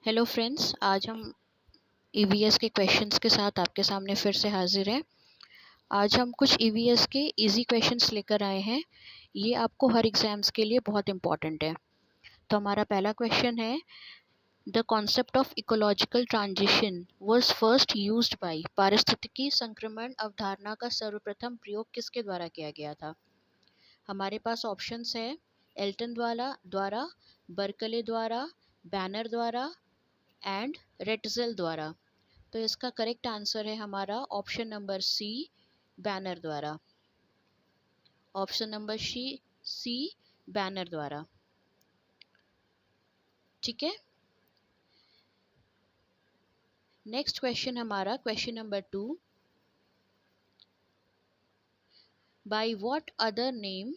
Hello friends, आज हम EVS के क्वेश्चंस के साथ आपके सामने फिर से हाजिर हैं। आज हम कुछ ईवीएस के इजी क्वेश्चंस लेकर आए हैं। ये आपको हर एग्जाम्स के लिए बहुत इंपॉर्टेंट है। तो हमारा पहला क्वेश्चन है, the concept of ecological transition was first used by. पारिस्थितिकी संक्रमण अवधारणा का सर्वप्रथम प्रयोग किसके द्वारा किया गया था? हमारे पास ऑप्शंस है एल्टन द्वारा, बर्कले द्वारा, बैनर द्वारा एंड रेटजेल द्वारा। तो इसका करेक्ट आंसर है हमारा ऑप्शन नंबर सी, बैनर द्वारा। ऑप्शन नंबर सी, बैनर द्वारा। ठीक है। नेक्स्ट क्वेश्चन हमारा question number 2, by what other name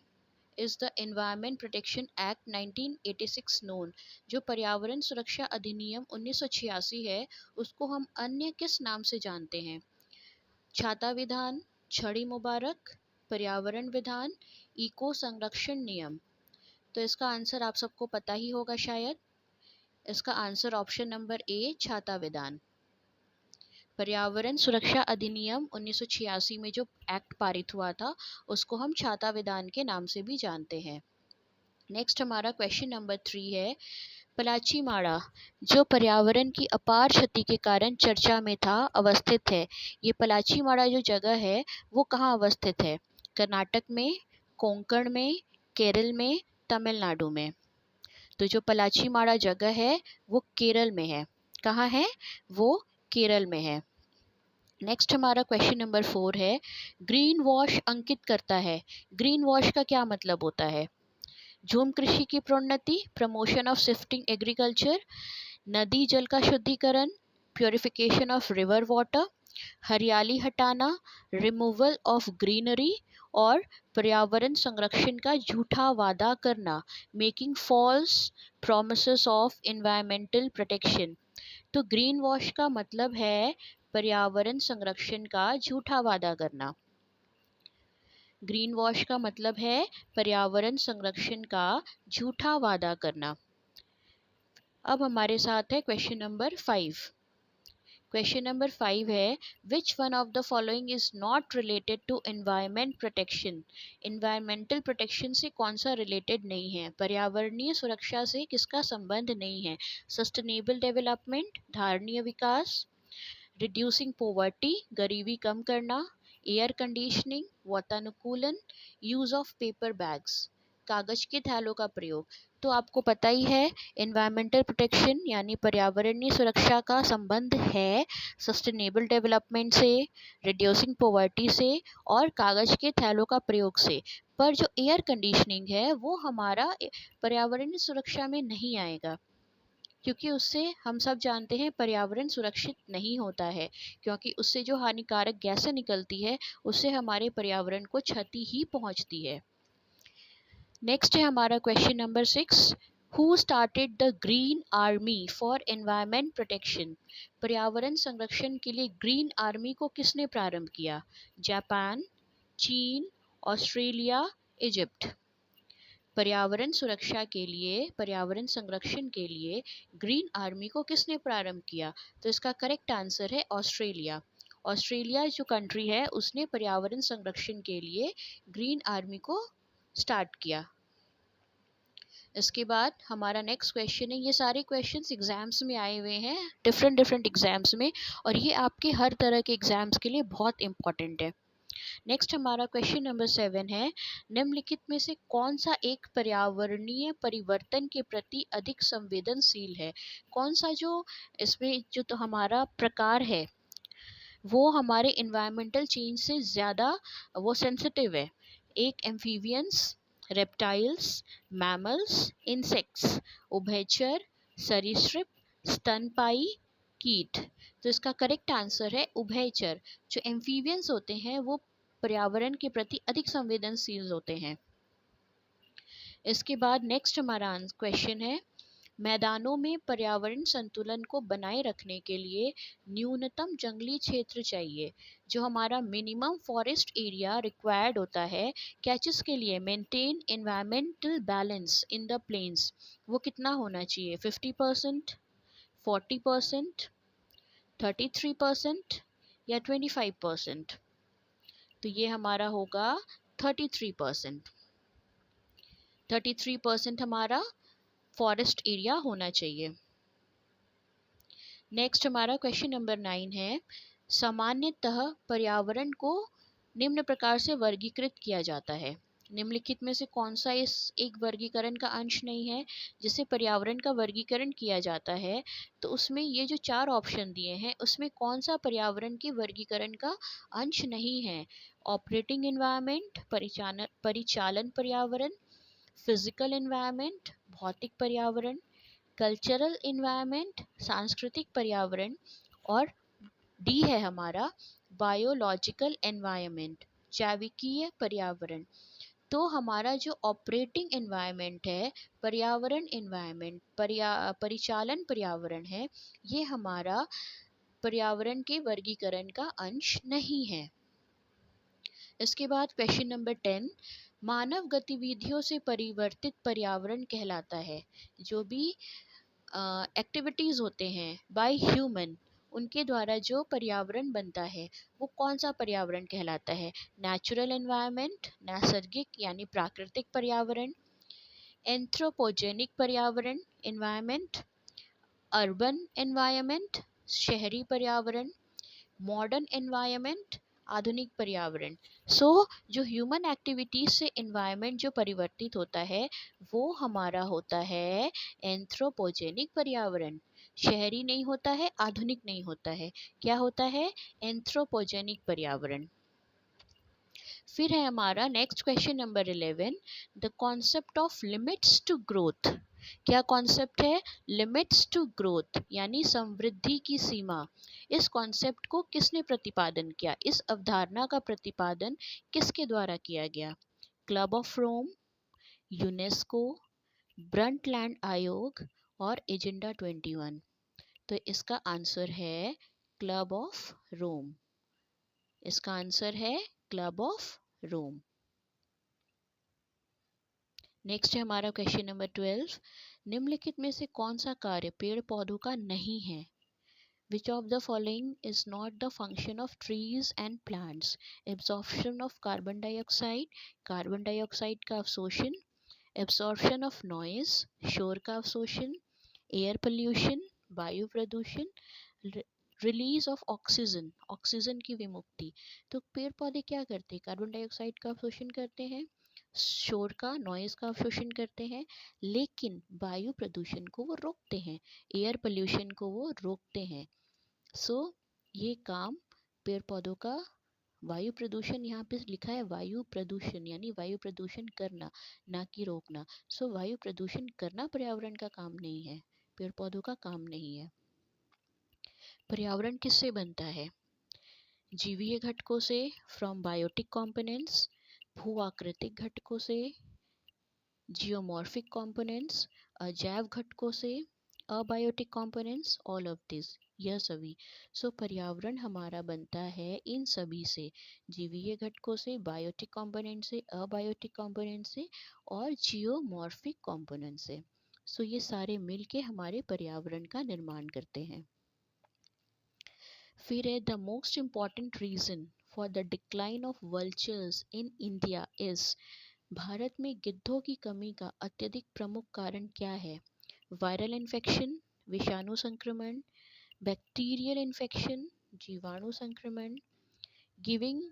is the environment protection act 1986 known. जो पर्यावरण सुरक्षा अधिनियम 1986 है, उसको हम अन्य किस नाम से जानते हैं? छाता विधान, छड़ी मुबारक, पर्यावरण विधान, इको संरक्षण नियम। तो इसका आंसर आप सबको पता ही होगा शायद। इसका आंसर ऑप्शन नंबर ए, छाता विधान। पर्यावरण सुरक्षा अधिनियम 1986 में जो एक्ट पारित हुआ था, उसको हम छाता विधान के नाम से भी जानते हैं। नेक्स्ट हमारा क्वेश्चन नंबर 3 है, पलाचीमाड़ा जो पर्यावरण की अपार क्षति के कारण चर्चा में था, अवस्थित है। ये पलाचीमाड़ा जो जगह है वो कहाँ अवस्थित है? कर्नाटक में, कोंकण में, केरल में, तमिलनाडु में। तो जो पलाचीमाड़ा जगह है वो केरल में है। कहाँ है? वो केरल में है। नेक्स्ट हमारा क्वेश्चन नंबर 4 है, ग्रीन वॉश अंकित करता है। ग्रीन वॉश का क्या मतलब होता है? झूम कृषि की प्रोन्नति, प्रमोशन ऑफ शिफ्टिंग एग्रीकल्चर, नदी जल का शुद्धिकरण, प्योरिफिकेशन ऑफ रिवर वाटर, हरियाली हटाना, रिमूवल ऑफ ग्रीनरी, और पर्यावरण संरक्षण का झूठा वादा करना, making false promises of environmental protection. तो ग्रीन वॉश का मतलब है पर्यावरण संरक्षण का झूठा वादा करना। ग्रीन वॉश का मतलब है पर्यावरण संरक्षण का झूठा वादा करना। अब हमारे साथ है क्वेश्चन नंबर 5। क्वेश्चन नंबर 5 है, which one of the following is not related to environment protection. Environmental protection से कौन सा रिलेटेड नहीं है? पर्यावरणीय सुरक्षा से किसका संबंध नहीं है? सस्टेनेबल डेवलपमेंट, धारणीय विकास, रिड्यूसिंग पॉवर्टी, गरीबी कम करना, एयर कंडीशनिंग, वातानुकूलन, यूज ऑफ पेपर बैग्स, कागज के थैलों का प्रयोग। तो आपको पता ही है एनवायरमेंटल प्रोटेक्शन यानी पर्यावरणीय सुरक्षा का संबंध है सस्टेनेबल डेवलपमेंट से, रिड्यूसिंग पॉवर्टी से और कागज के थैलों का प्रयोग से। पर जो एयर कंडीशनिंग है वो हमारा पर्यावरणीय सुरक्षा में नहीं आएगा, क्योंकि उससे हम सब जानते हैं पर्यावरण सुरक्षित नहीं होता है, क्योंकि उससे जो हानिकारक गैसें निकलती है उससे हमारे पर्यावरण को क्षति ही पहुंचती है। नेक्स्ट है हमारा question number 6, who started the green army for environment protection. पर्यावरण संरक्षण के लिए ग्रीन आर्मी को किसने प्रारंभ किया? जापान, चीन, ऑस्ट्रेलिया, इजिप्ट। पर्यावरण सुरक्षा के लिए, पर्यावरण संरक्षण के लिए ग्रीन आर्मी को किसने प्रारंभ किया? तो इसका करेक्ट आंसर है ऑस्ट्रेलिया। ऑस्ट्रेलिया जो कंट्री है उसने पर्यावरण संरक्षण के लिए ग्रीन आर्मी को स्टार्ट किया। इसके बाद हमारा नेक्स्ट क्वेश्चन है, ये सारे क्वेश्चंस एग्जाम्स में आए हुए हैं, डिफरेंट एग्जाम्स में, और ये आपके हर तरह के एग्जाम्स के लिए बहुत इंपॉर्टेंट है। नेक्स्ट हमारा क्वेश्चन नंबर 7 है, निम्नलिखित में से कौन सा एक पर्यावरणीय परिवर्तन के प्रति अधिक संवेदनशील है? कौन सा जो इसमें जो तो हमारा प्रकार है वो हमारे इन्वायरमेंटल चेंज से ज़्यादा वो सेंसिटिव है? एक एम्फीबियंस, रेप्टाइल्स, मैमल्स, इंसेक्ट्स, उभयचर, सरीसृप, स्तनपायी, कीट। तो इसका करेक्ट आंसर है उभयचर। जो एम्फीबियंस होते हैं वो पर्यावरण के प्रति अधिक संवेदनशील होते हैं। इसके बाद नेक्स्ट हमारा क्वेश्चन है, मैदानों में पर्यावरण संतुलन को बनाए रखने के लिए न्यूनतम जंगली क्षेत्र चाहिए। जो हमारा मिनिमम फॉरेस्ट एरिया रिक्वायर्ड होता है क्या चीज़ के लिए? Maintain environmental balance in the plains. वो कितना होना चाहिए? 50%, 40%, 33% या 25%? तो ये हमारा होगा 33%। 33% हमारा फॉरेस्ट एरिया होना चाहिए। नेक्स्ट हमारा क्वेश्चन नंबर 9 है, सामान्यतः पर्यावरण को निम्न प्रकार से वर्गीकृत किया जाता है। निम्नलिखित में से कौन सा इस एक वर्गीकरण का अंश नहीं है जिसे पर्यावरण का वर्गीकरण किया जाता है? तो उसमें ये जो 4 ऑप्शन दिए हैं उसमें कौन सा पर्यावरण के वर्गीकरण का अंश नहीं है? ऑपरेटिंग एनवायरनमेंट, परिचालन पर्यावरण, फिजिकल एनवायरनमेंट भौतिक पर्यावरण, कल्चरल एनवायरनमेंट सांस्कृतिक पर्यावरण, और डी है हमारा बायोलॉजिकल एनवायरनमेंट जैविकीय पर्यावरण। तो हमारा जो ऑपरेटिंग एनवायरनमेंट है, पर्यावरण एनवायरनमेंट, परिचालन पर्यावरण है, ये हमारा पर्यावरण के वर्गीकरण का अंश नहीं है। इसके बाद क्वेश्चन नंबर 10, मानव गतिविधियों से परिवर्तित पर्यावरण कहलाता है। जो भी एक्टिविटीज़ होते हैं बाय ह्यूमन, उनके द्वारा जो पर्यावरण बनता है वो कौन सा पर्यावरण कहलाता है? नेचुरल एनवायरनमेंट नैसर्गिक यानी प्राकृतिक पर्यावरण, एंथ्रोपोजेनिक पर्यावरण एनवायरनमेंट, अर्बन एनवायरनमेंट शहरी पर्यावरण, मॉडर्न एनवायरनमेंट आधुनिक पर्यावरण। जो ह्यूमन एक्टिविटीज से एनवायरनमेंट जो परिवर्तित होता है वो हमारा होता है एंथ्रोपोजेनिक पर्यावरण। शहरी नहीं होता है, आधुनिक नहीं होता है, क्या होता है? एंथ्रोपोजेनिक पर्यावरण। फिर है हमारा next question number 11, the concept of limits to growth. क्या कॉन्सेप्ट है? लिमिट्स टू ग्रोथ यानी समवृद्धि की सीमा। इस कॉन्सेप्ट को किसने प्रतिपादन किया? इस अवधारणा का प्रतिपादन किसके द्वारा किया गया? Club of Rome, UNESCO, Brundtland आयोग और एजेंडा 21। तो इसका आंसर है क्लब ऑफ रोम। इसका आंसर है क्लब ऑफ रोम। नेक्स्ट है हमारा क्वेश्चन नंबर 12, निम्नलिखित में से कौन सा कार्य पेड़ पौधों का नहीं है? Which of the following is not the function of trees and plants? Absorption of carbon dioxide, carbon dioxide का अवशोषण, absorption of noise, शोर का अवशोषण, एयर पोल्यूशन वायु प्रदूषण, रिलीज ऑफ ऑक्सीजन ऑक्सीजन की विमुक्ति। तो पेड़ पौधे क्या करते हैं? कार्बन डाइऑक्साइड का अवशोषण करते हैं, शोर का नॉइज का अवशोषण करते हैं, लेकिन वायु प्रदूषण को वो रोकते हैं, एयर पोल्यूशन को वो रोकते हैं। ये काम पेड़ पौधों का, वायु प्रदूषण यहाँ पे लिखा है वायु प्रदूषण यानी वायु प्रदूषण करना ना कि रोकना। वायु प्रदूषण करना पर्यावरण का काम नहीं है, पेड़ पौधों का काम नहीं है। पर्यावरण किससे बनता है? जीवीय घटकों से फ्रॉम बायोटिक कंपोनेंट्स, भू आकृतिक घटकों से जियोमॉर्फिक कंपोनेंट्स, अजैव घटकों से abiotic components, all of this यह सभी। पर्यावरण हमारा बनता है इन सभी से, जीवीय घटकों से, बायोटिक कंपोनेंट से, अबायोटिक कंपोनेंट से और जियोमॉर्फिक कंपोनेंट से। ये सारे मिलके हमारे पर्यावरण का निर्माण करते हैं। फिर है the most important reason for the decline of vultures in India is. Bharat में गिद्धों की कमी का अत्यधिक प्रमुख कारण क्या है? वायरल इन्फेक्शन विषाणु संक्रमण, बैक्टीरियल इन्फेक्शन जीवाणु संक्रमण, giving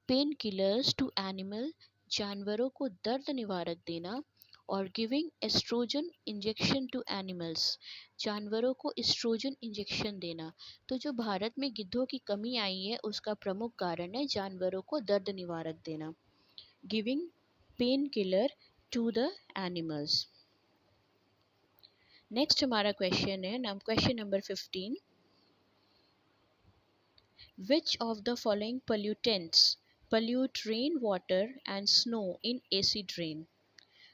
pain killers to animal जानवरों को दर्द निवारक देना, और giving estrogen injection to animals जानवरों को एस्ट्रोजन इंजेक्शन देना। तो जो भारत में गिद्धों की कमी आई है उसका प्रमुख कारण है जानवरों को दर्द निवारक देना, giving pain killer to the animals. Next हमारा क्वेश्चन है question number 15, which of the following pollutants pollute rain water and snow in acid rain.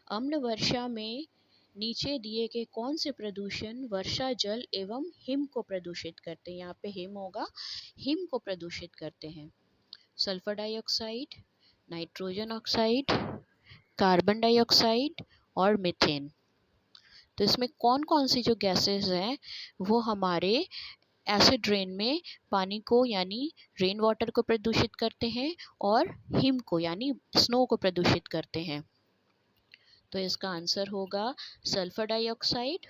अम्ल वर्षा में नीचे दिए गए कौन से प्रदूषण वर्षा जल एवं हिम को प्रदूषित करते हैं? यहाँ पे हिम होगा, हिम को प्रदूषित करते हैं। Sulphur dioxide, nitrogen oxide, carbon dioxide और मीथेन। तो इसमें कौन कौन सी जो गैसेस हैं वो हमारे एसिड रेन में पानी को यानी रेन वाटर को प्रदूषित करते हैं और हिम को यानी स्नो को प्रदूषित करते हैं। तो इसका आंसर होगा सल्फर डाइऑक्साइड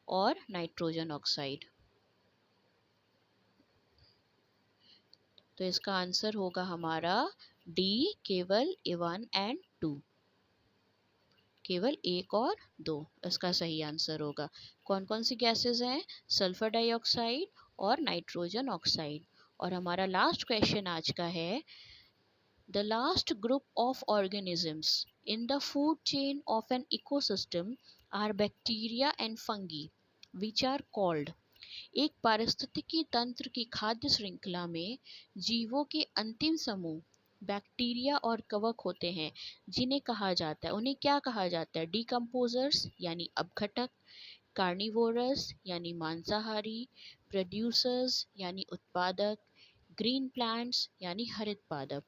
और नाइट्रोजन ऑक्साइड। तो इसका आंसर होगा हमारा डी, केवल 1 एंड 2, केवल 1 और 2 इसका सही आंसर होगा। कौन कौन सी गैसेस हैं? सल्फर डाइऑक्साइड और नाइट्रोजन ऑक्साइड। और हमारा लास्ट क्वेश्चन आज का है, the last group of organisms in the food chain of an ecosystem are bacteria and fungi which are called. एक पारिस्थितिकी तंत्र की खाद्य श्रृंखला में जीवों के अंतिम समूह बैक्टीरिया और कवक होते हैं, जिन्हें कहा जाता है, उन्हें क्या कहा जाता है? डिकम्पोजर्स यानी अपघटक, कार्निवोरस यानी मांसाहारी, प्रोड्यूसर्स यानी उत्पादक, ग्रीन प्लांट्स यानी हरित पादप।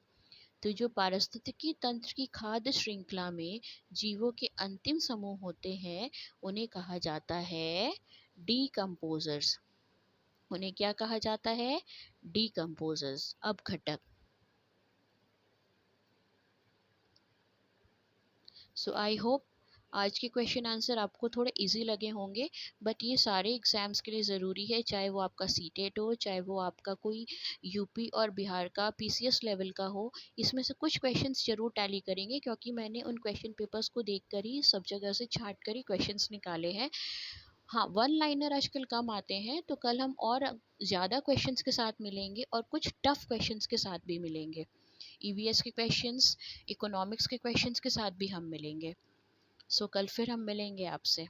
तो जो पारिस्थितिकी तंत्र की खाद्य श्रृंखला में जीवों के अंतिम समूह होते हैं उन्हें कहा जाता है डिकम्पोजर्स। उन्हें क्या कहा जाता है? डिकम्पोजर्स, अपघटक। सो आई होप आज के क्वेश्चन आंसर आपको थोड़े इजी लगे होंगे, बट ये सारे एग्जाम्स के लिए ज़रूरी है, चाहे वो आपका सीटेट हो, चाहे वो आपका कोई यूपी और बिहार का पीसीएस लेवल का हो। इसमें से कुछ क्वेश्चंस जरूर टैली करेंगे, क्योंकि मैंने उन क्वेश्चन पेपर्स को देखकर ही सब जगह से छांट कर ही क्वेश्चंस निकाले हैं। हाँ, वन लाइनर आजकल कम आते हैं, तो कल हम और ज़्यादा क्वेश्चंस के साथ मिलेंगे और कुछ टफ क्वेश्चंस के साथ भी मिलेंगे। ईवीएस के क्वेश्चंस, इकोनॉमिक्स के क्वेश्चंस के साथ भी हम मिलेंगे। सो कल फिर हम मिलेंगे आपसे।